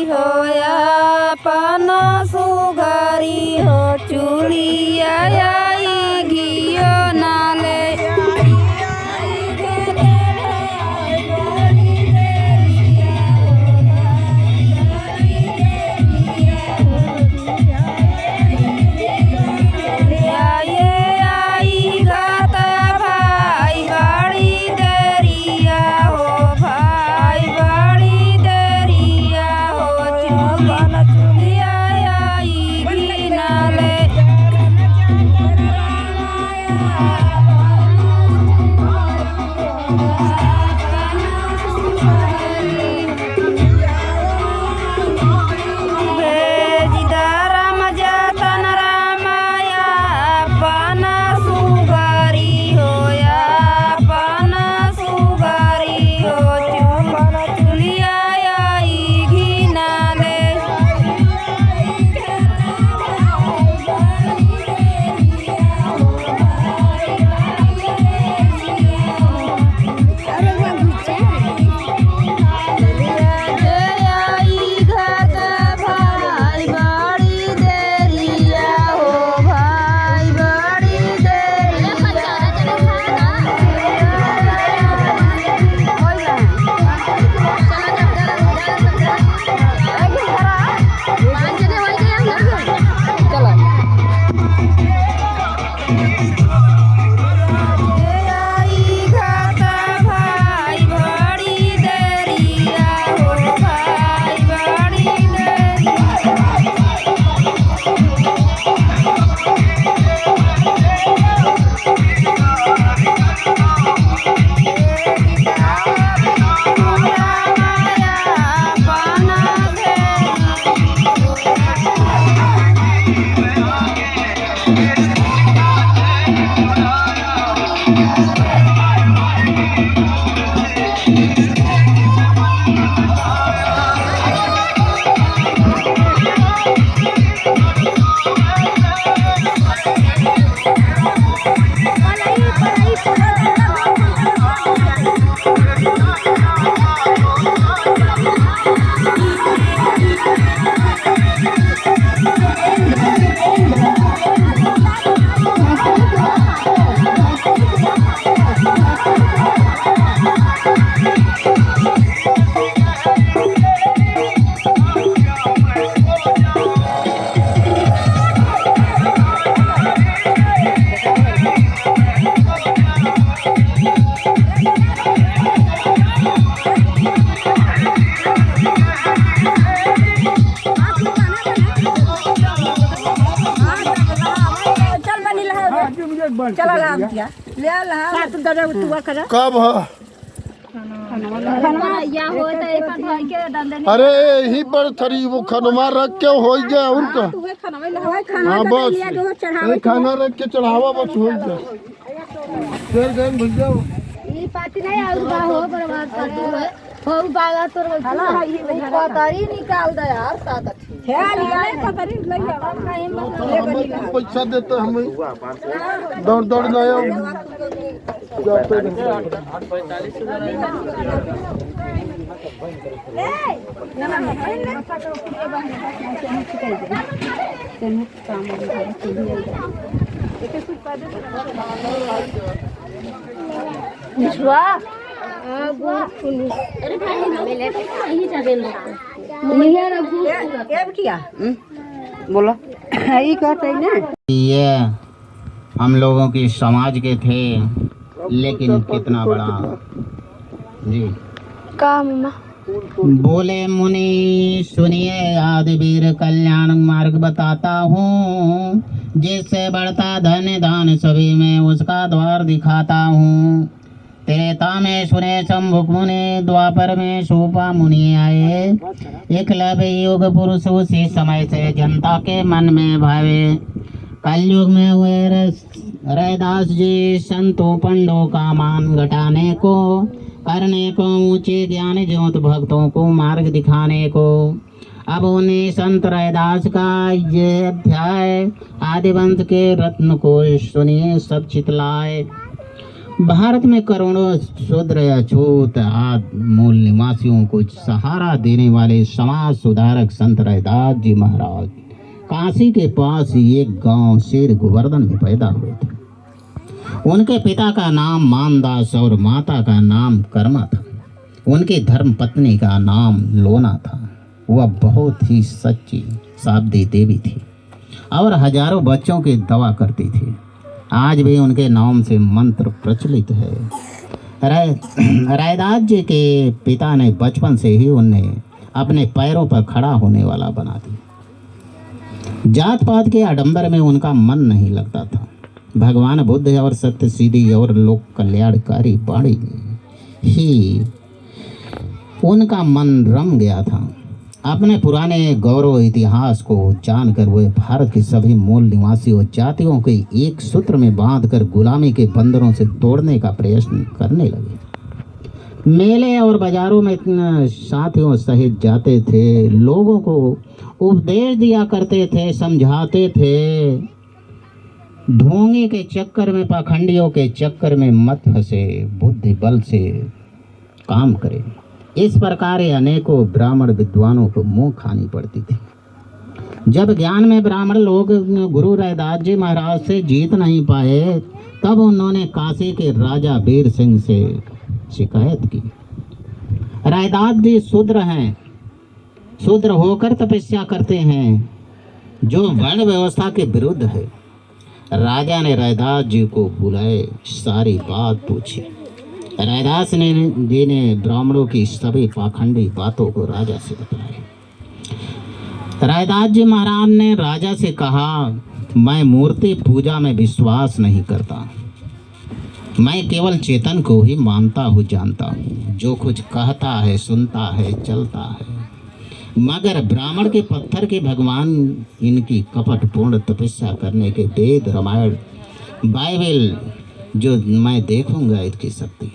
हो या पाना सुगारी हो चूलिया आई घियो नाले कब अरे यही पर थरी वो खनमा रख के हो गया उनका हाँ बस खाना रख के चढ़ावा बस हो गया भैया हो बागा तोर पतारी निकाल दे यार पैसा देते हमें दौड़ दौड़ लाया बोलो ये कहते ना ये हम लोगों की समाज के थे लेकिन कितना बड़ा जी का मम्मा बोले मुनि सुनिए आदि वीर कल्याण मार्ग बताता हूँ जिससे बढ़ता धन दान सभी में उसका द्वार दिखाता हूँ त्रेता में सुने शंभुक मुनि द्वापर में शोपा मुनि आए एकलव्य युग पुरुष उसी समय से जनता के मन में भावे कलयुग में हुए रैदास जी संतों पंडों का मान घटाने को करने को ऊंचे ज्ञान ज्योत भक्तों को मार्ग दिखाने को अब उन्हें संत रैदास का ये अध्याय आदिवंश के रत्न को सुनिए सब चितलाए भारत में करोड़ों शूद्र या छूत आदि मूल निवासियों को सहारा देने वाले समाज सुधारक संत रैदास जी महाराज काशी के पास ही एक गांव शेर गोवर्धन में पैदा हुए थे। उनके पिता का नाम मानदास और माता का नाम कर्मा था। उनकी धर्म पत्नी का नाम लोना था। वह बहुत ही सच्ची शाब्दी देवी थी और हजारों बच्चों की दवा करती थी। आज भी उनके नाम से मंत्र प्रचलित है। रैदास जी के पिता ने बचपन से ही उन्हें अपने पैरों पर खड़ा होने वाला बना दिया। जात पात के आडंबर में उनका मन नहीं लगता था। भगवान बुद्ध और सत्य सीधी और लोक कल्याणकारी वाणी ही उनका मन रम गया था। अपने पुराने गौरव इतिहास को जानकर वे भारत के सभी मूल निवासी और जातियों के एक सूत्र में बांधकर गुलामी के बंधनों से तोड़ने का प्रयत्न करने लगे। मेले और बाजारों में साथियों सहित जाते थे, लोगों को उपदेश दिया करते थे, समझाते थे। ढोंगी के चक्कर में, पाखंडियों के चक्कर में मत फंसे, बुद्धि बल से काम करें। इस प्रकार अनेकों ब्राह्मण विद्वानों को मुंह खानी पड़ती थी। जब ज्ञान में ब्राह्मण लोग गुरु रैदास जी महाराज से जीत नहीं पाए, तब उन्होंने काशी के राजा वीर सिंह से शिकायत की। रैदास जी शूद्र हैं, शूद्र होकर तपस्या करते हैं, जो वर्ण व्यवस्था के विरुद्ध है। राजा ने रैदास जी को बुलाए, सारी बात पूछी। रैदास जी ने ब्राह्मणों की सभी पाखंडी बातों को राजा से बताया। रैदास जी महाराज ने राजा से कहा, मैं मूर्ति पूजा में विश्वास नहीं करता। मैं केवल चेतन को ही मानता हूँ, जानता हूँ, जो कुछ कहता है, सुनता है, चलता है। मगर ब्राह्मण के पत्थर के भगवान इनकी कपटपूर्ण तपस्या करने के वेद, रामायण, बाइबल जो मैं देखूंगा इसकी शक्ति।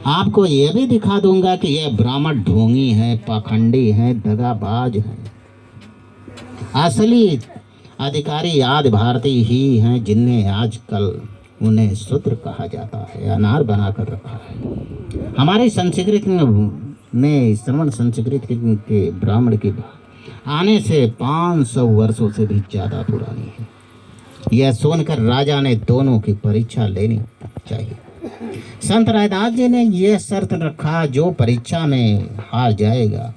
आपको यह भी दिखा दूंगा कि यह ब्राह्मण ढोंगी है, पाखंडी है, दगाबाज है। असली अधिकारी आदि भारतीय ही हैं, जिन्हें आजकल उन्हें शूद्र कहा जाता है, अनार बनाकर रखा है। हमारी संस्कृति में श्रवण संस्कृति के ब्राह्मण की आने से 500 वर्षों से भी ज़्यादा पुरानी है। यह सुनकर राजा ने दोनों की परीक्षा लेनी चाहिए। संत रैदास जी ने यह शर्त रखा, जो परीक्षा में हार जाएगा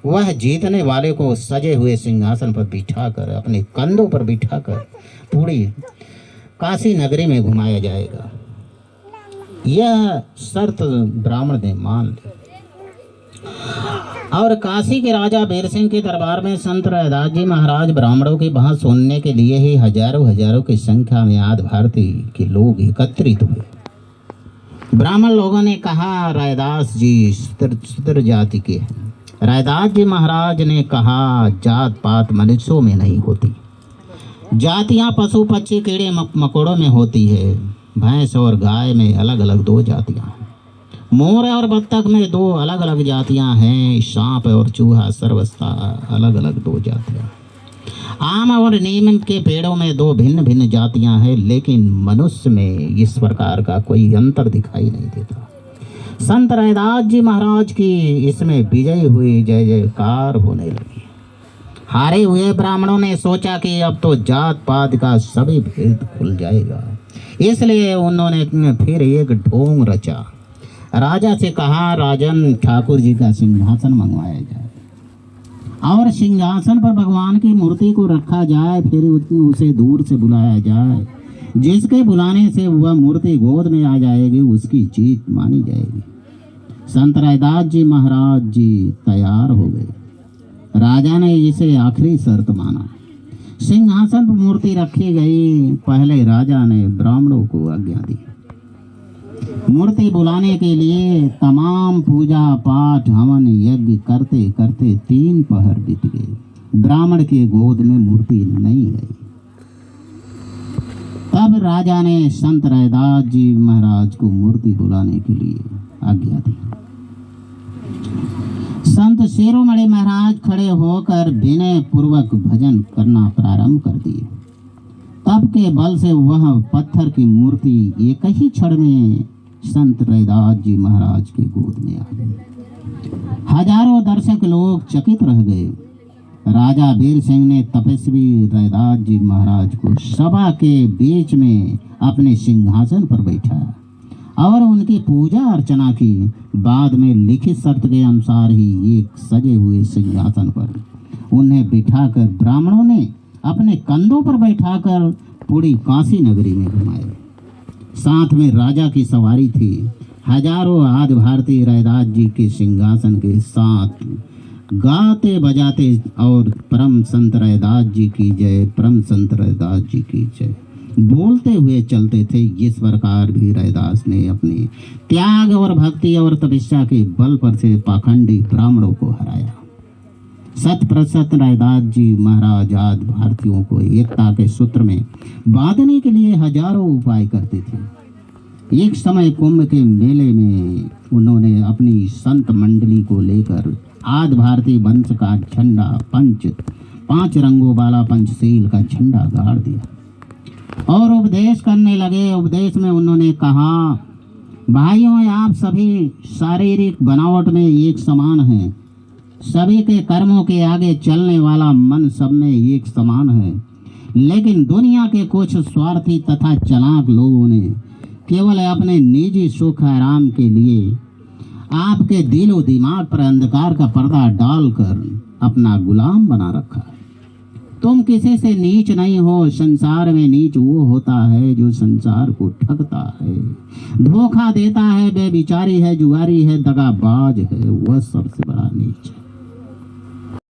वह जीतने वाले को सजे हुए सिंहासन पर बिठाकर, अपने कंधों पर बिठाकर पूरी काशी नगरी में घुमाया जाएगा। यह शर्त ब्राह्मण ने मान ली और काशी के राजा वीर सिंह के दरबार में संत रैदास जी महाराज ब्राह्मणों की बात सुनने के लिए ही हजारों की संख्या में आदि भारतीय के लोग एकत्रित हुए। ब्राह्मण लोगों ने कहा, रैदास जी शूद्र जाति के हैं। रैदास जी महाराज ने कहा, जात पात मनुष्यों में नहीं होती, जातियां पशु पक्षी कीड़े मकोड़ों में होती है। भैंस और गाय में अलग अलग 2 जातियां हैं। मोर और बत्तख में 2 अलग अलग जातियां हैं। सांप और चूहा सर्वस्था अलग अलग 2 जातियां। आम और नीम के पेड़ों में 2 भिन्न भिन्न जातियां हैं, लेकिन मनुष्य में इस प्रकार का कोई अंतर दिखाई नहीं देता। संत रैदास जी महाराज की इसमें विजय हुई, जय जयकार होने लगी। हारे हुए ब्राह्मणों ने सोचा कि अब तो जात पात का सभी भेद खुल जाएगा, इसलिए उन्होंने फिर एक ढोंग रचा। राजा से कहा, राजन ठाकुर जी का सिंहासन मंगवाया जाए और सिंहासन पर भगवान की मूर्ति को रखा जाए, फिर उसे दूर से बुलाया जाए। जिसके बुलाने से वह मूर्ति गोद में आ जाएगी, उसकी जीत मानी जाएगी। संत रैदास जी महाराज जी तैयार हो गए। राजा ने इसे आखिरी शर्त माना। सिंहासन पर मूर्ति रखी गई। पहले राजा ने ब्राह्मणों को आज्ञा दी। मूर्ति बुलाने के लिए तमाम पूजा पाठ हवन यज्ञ करते करते 3 पहर बीत गए। ब्राह्मण के गोद में मूर्ति नहीं आई। तब राजा ने संत रैदास जी महाराज को मूर्ति बुलाने के लिए आज्ञा दी। संत शिरोमणि महाराज खड़े होकर विनय पूर्वक भजन करना प्रारंभ कर दिए। तब के बल से वह पत्थर की मूर्ति एक ही क्षण में संत रैदास जी महाराज की गोद में आ गए। हजारों दर्शक लोग चकित रह गए। राजा वीर सिंह ने तपस्वी रैदास जी महाराज को सभा के बीच में अपने सिंहासन पर बैठाया और उनकी पूजा अर्चना की। बाद में लिखित शर्त के अनुसार ही एक सजे हुए सिंहासन पर उन्हें बिठाकर ब्राह्मणों ने अपने कंधों पर बैठाकर पूरी काशी नगरी में घुमाए। साथ में राजा की सवारी थी। हजारों आदि भारतीय रैदास जी के सिंहासन के साथ गाते बजाते और परम संत रैदास जी की जय, परम संत रैदास जी की जय बोलते हुए चलते थे। जिस प्रकार भी रैदास ने अपने त्याग और भक्ति और तपस्या के बल पर से पाखंडी ब्राह्मणों को हराया। शत प्रतिशत रैदास जी महाराज आदि भारतीयों को एकता के सूत्र में बांधने के लिए हजारों उपाय करते थे। एक समय कुंभ के मेले में उन्होंने अपनी संत मंडली को लेकर आदि भारतीय वंश का झंडा पांच रंगों वाला पंचशील का झंडा गाड़ दिया और उपदेश करने लगे। उपदेश में उन्होंने कहा, भाइयों आप सभी शारीरिक बनावट में एक समान हैं। सभी के कर्मों के आगे चलने वाला मन सब में एक समान है, लेकिन दुनिया के कुछ स्वार्थी तथा चालाक लोगों ने केवल अपने निजी सुख आराम के लिए आपके दिलो दिमाग पर अंधकार का पर्दा डालकर अपना गुलाम बना रखा है। तुम किसी से नीच नहीं हो। संसार में नीच वो होता है जो संसार को ठगता है, धोखा देता है, बेविचारी है, जुआरी है, दगाबाज है, वह सबसे बड़ा नीच है।